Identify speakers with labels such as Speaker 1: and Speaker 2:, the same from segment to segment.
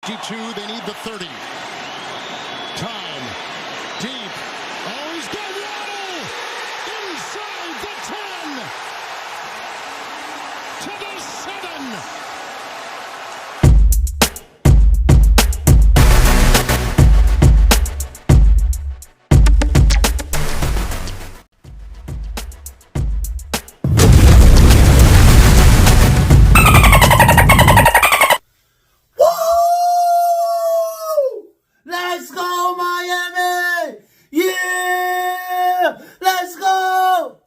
Speaker 1: They need the 30. Time. Deep. Oh, he's got Waddle! Inside the 10! To the 7!
Speaker 2: Let's go, Miami! Yeah! Let's go!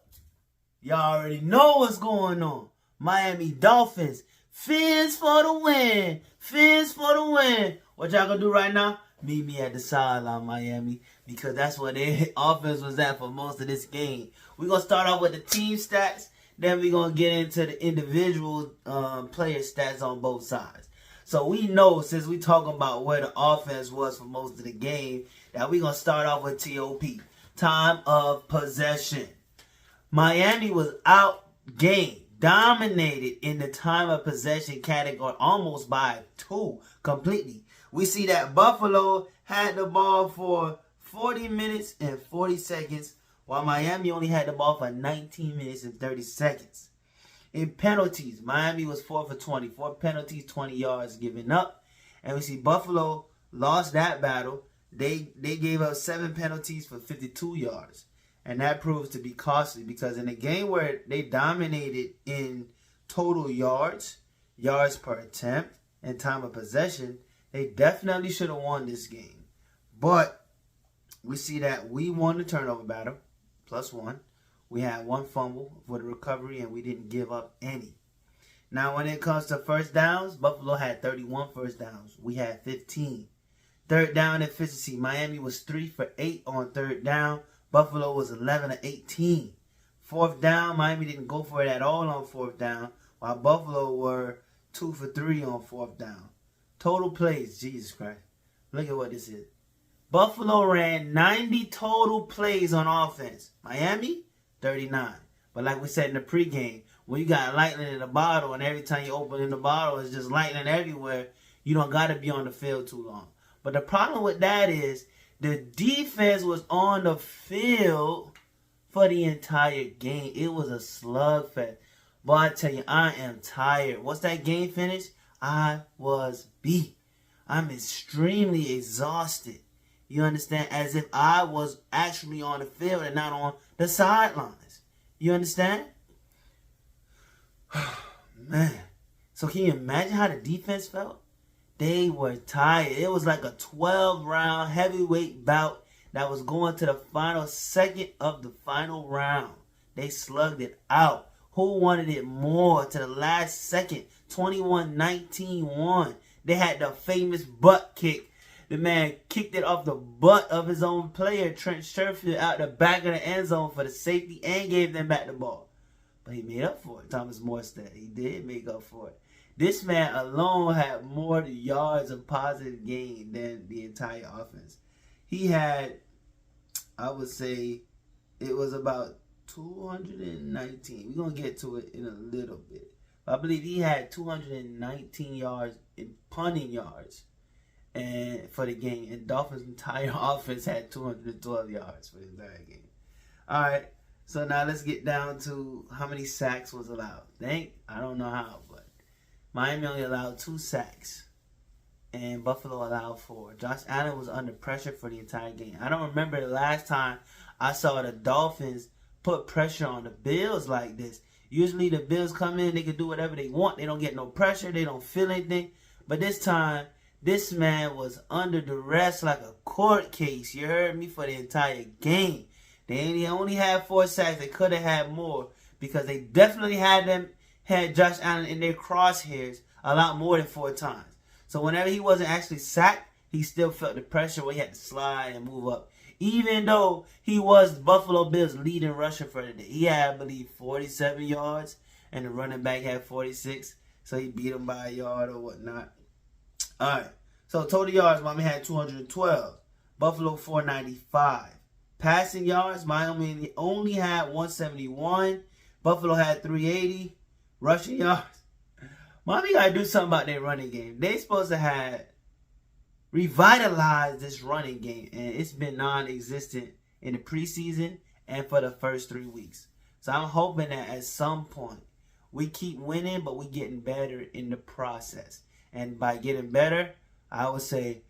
Speaker 2: Y'all already know what's going on. Miami Dolphins. Fins for the win. Fins for the win. What y'all gonna do right now? Meet me at the sideline, Miami. Because that's where their offense was at for most of this game. We're gonna start off with the team stats. Then we're gonna get into the individual player stats on both sides. So we know, since we talking about where the offense was for most of the game, that we're going to start off with TOP, time of possession. Miami was outgained, dominated in the time of possession category almost by 2 completely. We see that Buffalo had the ball for 40 minutes and 40 seconds, while Miami only had the ball for 19 minutes and 30 seconds. In penalties, Miami was 4 for 20. 4 penalties, 20 yards given up. And we see Buffalo lost that battle. They gave up 7 penalties for 52 yards. And that proves to be costly because in a game where they dominated in total yards, yards per attempt, and time of possession, they definitely should have won this game. But we see that we won the turnover battle, +1. We had 1 fumble for the recovery, and we didn't give up any. Now, when it comes to first downs, Buffalo had 31 first downs. We had 15. Third down efficiency, Miami was 3 for 8 on third down. Buffalo was 11 of 18. Fourth down, Miami didn't go for it at all on fourth down, while Buffalo were 2 for 3 on fourth down. Total plays, Jesus Christ. Look at what this is. Buffalo ran 90 total plays on offense. Miami, 39. But like we said in the pregame, when you got lightning in the bottle and every time you open in the bottle it's just lightning everywhere, you don't got to be on the field too long. But the problem with that is the defense was on the field for the entire game. It was a slugfest. But I tell you, I am tired. Once that game finished, I was beat. I'm extremely exhausted. You understand? As if I was actually on the field and not on the sidelines. You understand? Man. So can you imagine how the defense felt? They were tired. It was like a 12-round heavyweight bout that was going to the final second of the final round. They slugged it out. Who wanted it more to the last second? 21-19 won. They had the famous butt kick. The man kicked it off the butt of his own player, Trent Sherfield, out the back of the end zone for the safety and gave them back the ball. But he made up for it. Thomas Morstead, he did make up for it. This man alone had more yards of positive gain than the entire offense. He had, I would say, it was about 219. We're going to get to it in a little bit. I believe he had 219 yards in punting yards. And for the game, and Dolphins' entire offense had 212 yards for the entire game. All right, so now let's get down to how many sacks was allowed. I don't know how, but Miami only allowed 2 sacks, and Buffalo allowed 4. Josh Allen was under pressure for the entire game. I don't remember the last time I saw the Dolphins put pressure on the Bills like this. Usually the Bills come in, they can do whatever they want. They don't get no pressure. They don't feel anything. But this time, this man was under duress like a court case. You heard me? For the entire game. They only had 4 sacks. They could have had more because they definitely had Josh Allen in their crosshairs a lot more than 4 times. So whenever he wasn't actually sacked, he still felt the pressure where he had to slide and move up. Even though he was Buffalo Bills' leading rusher for the day. He had, I believe, 47 yards, and the running back had 46. So he beat him by a yard or whatnot. All right, so total yards, Miami had 212. Buffalo 495. Passing yards, Miami only had 171. Buffalo had 380. Rushing yards, Miami got to do something about their running game. They supposed to have revitalize this running game, and it's been non-existent in the preseason and for the first 3 weeks. So I'm hoping that at some point we keep winning, but we getting better in the process. And by getting better, I would say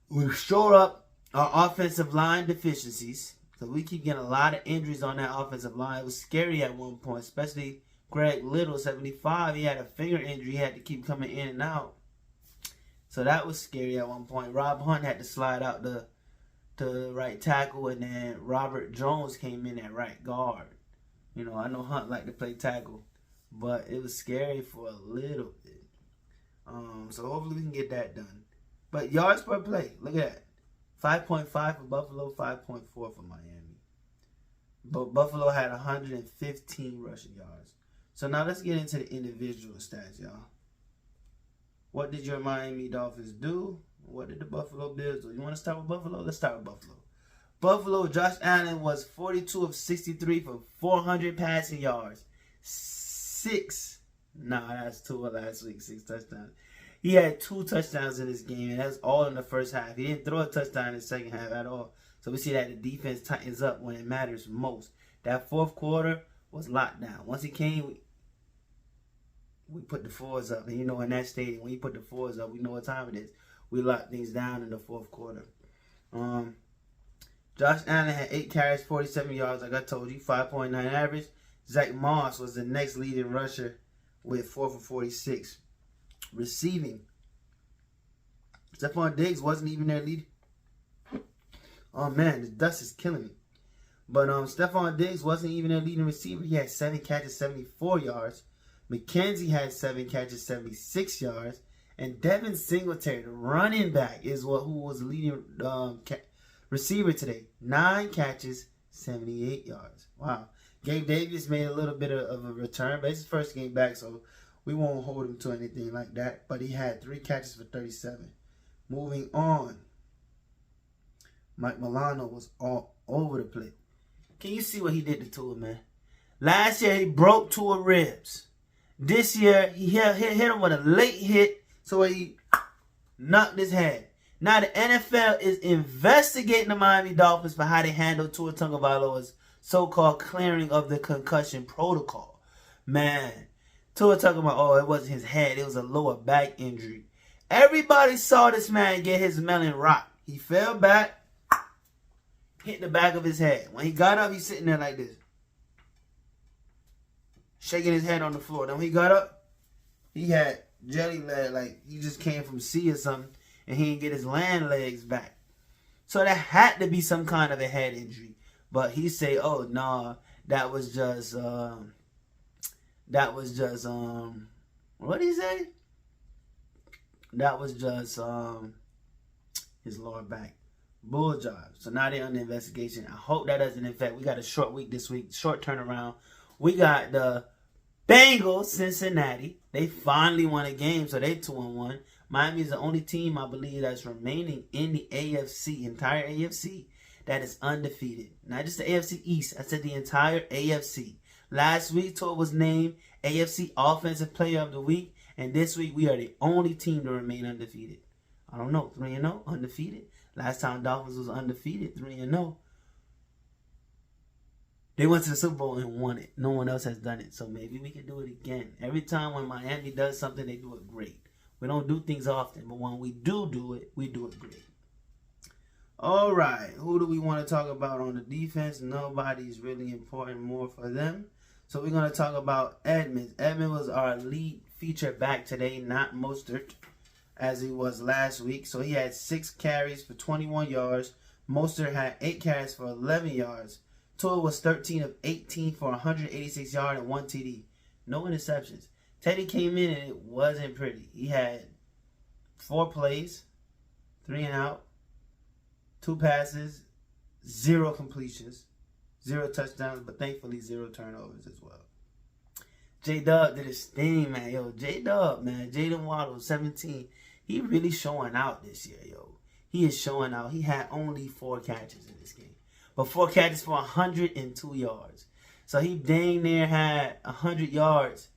Speaker 2: we shore up our offensive line deficiencies. So we keep getting a lot of injuries on that offensive line. It was scary at one point, especially Greg Little, 75. He had a finger injury. He had to keep coming in and out. So that was scary at one point. Rob Hunt had to slide out the right tackle, and then Robert Jones came in at right guard. You know, I know Hunt liked to play tackle, but it was scary for a little bit. So hopefully we can get that done. But yards per play, look at that. 5.5 for Buffalo, 5.4 for Miami. But Buffalo had 115 rushing yards. So now let's get into the individual stats, y'all. What did your Miami Dolphins do? What did the Buffalo Bills do? You want to start with Buffalo? Let's start with Buffalo. Buffalo, Josh Allen was 42 of 63 for 400 passing yards. That's 2 of last week, 6 touchdowns. He had 2 touchdowns in this game, and that's all in the first half. He didn't throw a touchdown in the second half at all. So we see that the defense tightens up when it matters most. That fourth quarter was locked down. Once he came, we put the fours up. And you know, in that stadium, when you put the fours up, we know what time it is. We locked things down in the fourth quarter. Josh Allen had 8 carries, 47 yards, like I told you, 5.9 average. Zach Moss was the next leading rusher with 4 for 46. Receiving, Stephon Diggs wasn't even their lead. Oh man, the dust is killing me. But Stephon Diggs wasn't even their leading receiver. He had 7 catches, 74 yards. McKenzie had 7 catches, 76 yards. And Devin Singletary, the running back, who was the leading receiver today. 9 catches, 78 yards. Wow. Gabe Davis made a little bit of a return, but it's his first game back, so we won't hold him to anything like that. But he had 3 catches for 37. Moving on. Mike Milano was all over the place. Can you see what he did to Tua, man? Last year, he broke Tua ribs. This year, he hit him with a late hit, so he knocked his head. Now, the NFL is investigating the Miami Dolphins for how they handled Tua Tagovailoa's so-called clearing of the concussion protocol. Man, Tua talking about, it wasn't his head, it was a lower back injury. Everybody saw this man get his melon rocked. He fell back, hit the back of his head. When he got up, he's sitting there like this, shaking his head on the floor. Then when he got up, he had jelly leg, like he just came from sea or something, and he didn't get his land legs back. So that had to be some kind of a head injury. But he say, oh no, that was just what did he say? That was just his lower back. Bull job. So now they're under investigation. I hope that doesn't affect. We got a short week this week, short turnaround. We got the Bengals, Cincinnati. They finally won a game, so they 2-1. Miami is the only team, I believe, that's remaining in the AFC, entire AFC, that is undefeated. Not just the AFC East. I said the entire AFC. Last week, Tua was named AFC Offensive Player of the Week, and this week we are the only team to remain undefeated. I don't know, 3-0, undefeated. Last time Dolphins was undefeated, 3-0. They went to the Super Bowl and won it. No one else has done it, so maybe we can do it again. Every time when Miami does something, they do it great. We don't do things often, but when we do it, we do it great. All right, who do we want to talk about on the defense? Nobody's really important more for them. So we're going to talk about Edmonds. Edmonds was our lead feature back today, not Mostert, as he was last week. So he had 6 carries for 21 yards. Mostert had 8 carries for 11 yards. Tua was 13 of 18 for 186 yards and 1 TD. No interceptions. Teddy came in and it wasn't pretty. He had 4 plays, 3 and out, 2 passes, 0 completions, 0 touchdowns, but thankfully 0 turnovers as well. J-Dub did his thing, man. Yo, J-Dub, man. Jayden Waddle, 17. He really showing out this year, yo. He is showing out. He had only 4 catches in this game, but 4 catches for 102 yards. So he dang near had 100 yards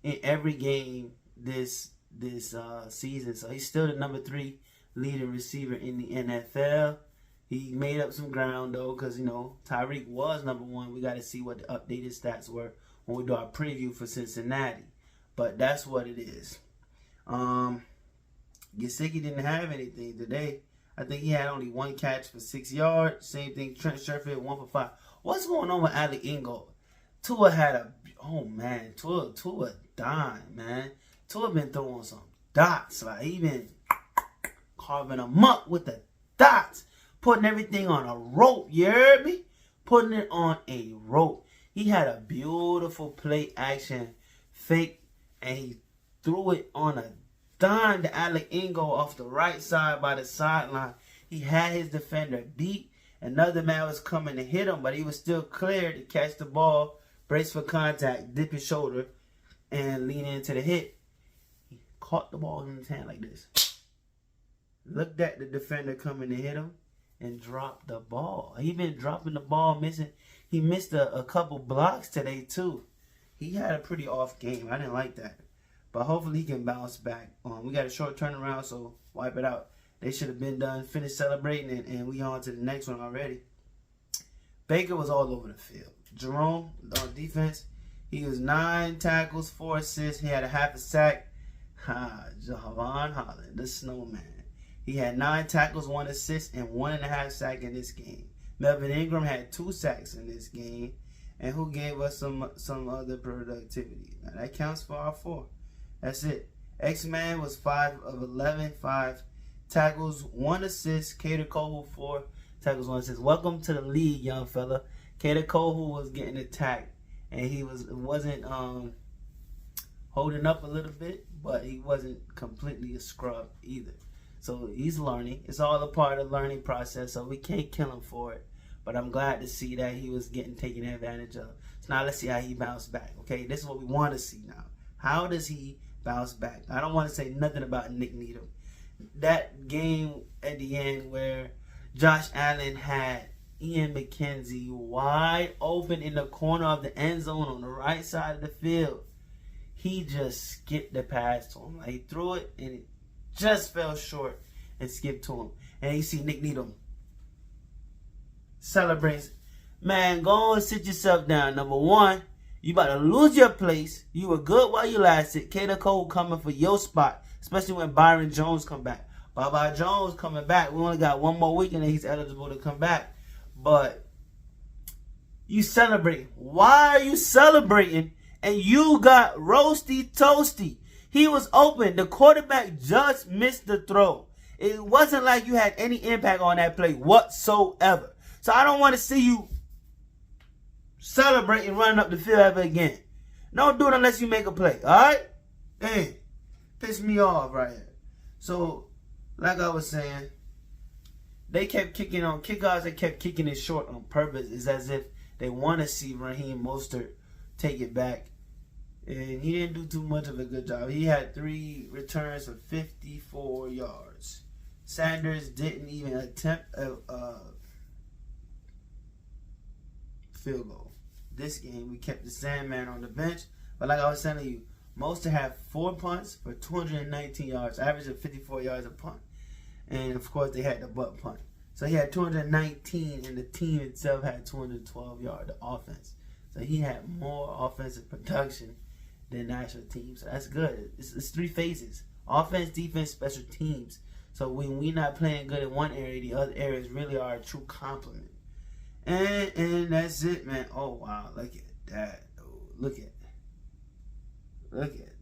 Speaker 2: in every game this this season. So he's still the number 3 leading receiver in the NFL. He made up some ground, though, because, you know, Tyreek was number 1. We got to see what the updated stats were when we do our preview for Cincinnati. But that's what it is. Gesicki didn't have anything today. I think he had only 1 catch for 6 yards. Same thing, Trent Sherfield, 1 for 5. What's going on with Alec Ingold? Tua had a, oh man, Tua dime, man. Tua been throwing some dots. Like, he been carving them up with the dots. Putting everything on a rope, you heard me? Putting it on a rope. He had a beautiful play action fake, and he threw it on a dime to Alec Ingold off the right side by the sideline. He had his defender beat. Another man was coming to hit him, but he was still clear to catch the ball, brace for contact, dip his shoulder, and lean into the hit. He caught the ball in his hand like this. Looked at the defender coming to hit him and dropped the ball. He been dropping the ball, missing. He missed a couple blocks today, too. He had a pretty off game. I didn't like that. But hopefully he can bounce back. We got a short turnaround, so wipe it out. They should have been done, finished celebrating, and we on to the next one already. Baker was all over the field. Jerome on defense, he was 9 tackles, 4 assists. He had a half a sack. Javon Holland, the snowman. He had 9 tackles, 1 assist, and 1.5 sack in this game. Melvin Ingram had 2 sacks in this game, and who gave us some other productivity. Now that counts for our 4. That's it. X-Man was 5 of 11, 5 tackles, 1 assist. Cater Cole, 4 tackles, 1 assist. Welcome to the league, young fella. Cater Cole was getting attacked, and he wasn't holding up a little bit, but he wasn't completely a scrub either. So he's learning. It's all a part of the learning process, so we can't kill him for it. But I'm glad to see that he was getting taken advantage of. So now let's see how he bounced back. Okay, this is what we want to see now. How does he bounce back? I don't want to say nothing about Nick Needham. That game at the end where Josh Allen had Ian McKenzie wide open in the corner of the end zone on the right side of the field. He just skipped the pass to him. Like, he threw it and it just fell short and skipped to him. And you see Nick Needham celebrates. Man, go and sit yourself down. Number 1, you about to lose your place. You were good while you lasted. Cater Cole coming for your spot, especially when Byron Jones come back. Bye-bye Jones coming back. We only got 1 more week and then he's eligible to come back. But you celebrate. Why are you celebrating? And you got roasty toasty. He was open. The quarterback just missed the throw. It wasn't like you had any impact on that play whatsoever. So I don't want to see you celebrating running up the field ever again. Don't do it unless you make a play. Alright? Hey, piss me off right here. So, like I was saying, they kept kicking on kickoffs. They kept kicking it short on purpose. It's as if they want to see Raheem Mostert take it back. And he didn't do too much of a good job. He had 3 returns for 54 yards. Sanders didn't even attempt a field goal. This game, we kept the Sandman on the bench. But like I was telling you, Mostert had 4 punts for 219 yards, average of 54 yards a punt. And, of course, they had the butt punt. So he had 219, and the team itself had 212 yards, the offense. So he had more offensive production than national team. So that's good. It's 3 phases. Offense, defense, special teams. So when we're not playing good in one area, the other areas really are a true complement. And that's it, man. Oh, wow. Look at that, dude. Look at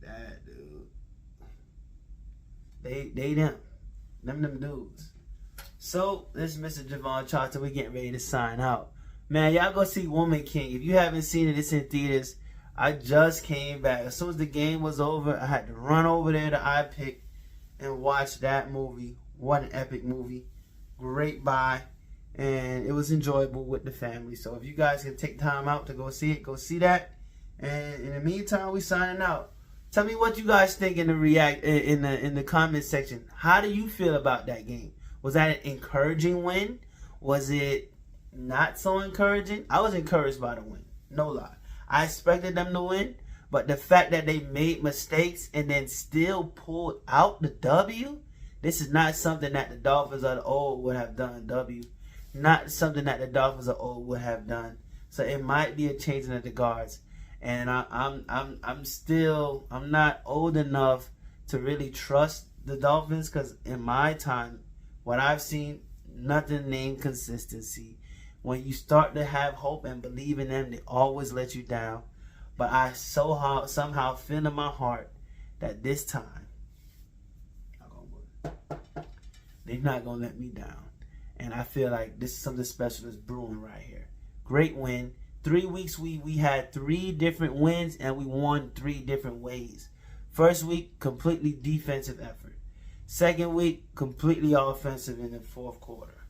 Speaker 2: that, dude. They them dudes. So, this is Mr. Javon Charlton. We're getting ready to sign out. Man, y'all go see Woman King. If you haven't seen it, it's in theaters. I just came back. As soon as the game was over, I had to run over there to iPick and watch that movie. What an epic movie. Great buy. And it was enjoyable with the family. So if you guys can take time out to go see it, go see that. And in the meantime, we signing out. Tell me what you guys think in the comment section. How do you feel about that game? Was that an encouraging win? Was it not so encouraging? I was encouraged by the win. No lie. I expected them to win, But the fact that they made mistakes and then still pulled out the W, this is not something that the Dolphins of the old would have done. Not something that the Dolphins of old would have done. So it might be a changing of the guards. And I'm not old enough to really trust the Dolphins, because in my time, what I've seen, nothing named consistency. When you start to have hope and believe in them, they always let you down. But I somehow feel in my heart that this time, they're not going to let me down. And I feel like this is something special that's brewing right here. Great win. 3 weeks we had 3 different wins, and we won 3 different ways. First week, completely defensive effort. Second week, completely offensive in the fourth quarter.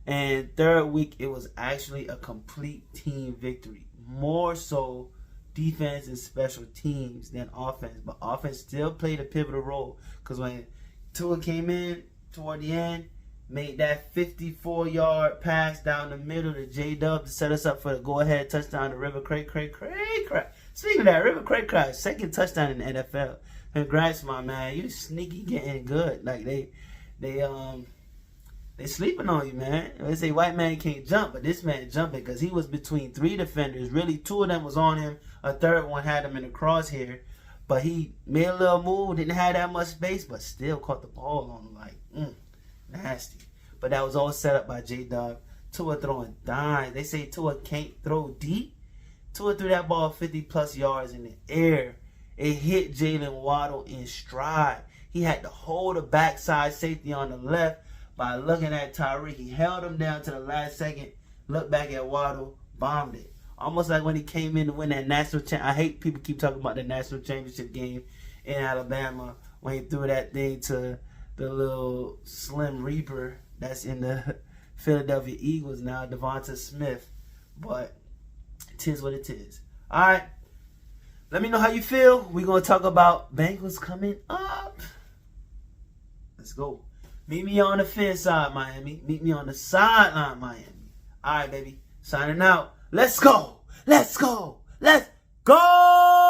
Speaker 2: And third week, it was actually a complete team victory. More so defense and special teams than offense. But offense still played a pivotal role, because when Tua came in toward the end, made that 54-yard pass down the middle to J-Dub to set us up for the go-ahead touchdown to River Cray. Speaking of that, River Cray, second touchdown in the NFL. Congrats, my man. You sneaky getting good. Like, they sleeping on you, man. They say white man can't jump, but this man jumping because he was between 3 defenders. Really, 2 of them was on him. A third one had him in the crosshair. But he made a little move, didn't have that much space, but still caught the ball on him like, nasty. But that was all set up by J-Dub. Tua throwing dimes. They say Tua can't throw deep. Tua threw that ball 50-plus yards in the air. It hit Jalen Waddle in stride. He had to hold a backside safety on the left by looking at Tyreek. He held him down to the last second, looked back at Waddle, bombed it. Almost like when he came in to win that national championship. I hate people keep talking about the national championship game in Alabama when he threw that thing to the little Slim Reaper that's in the Philadelphia Eagles now, Devonta Smith. But it is what it is. All right. Let me know how you feel. We're going to talk about Bengals coming up. Let's go. Meet me on the fence side, Miami. Meet me on the sideline, Miami. All right, baby. Signing out. Let's go. Let's go. Let's go.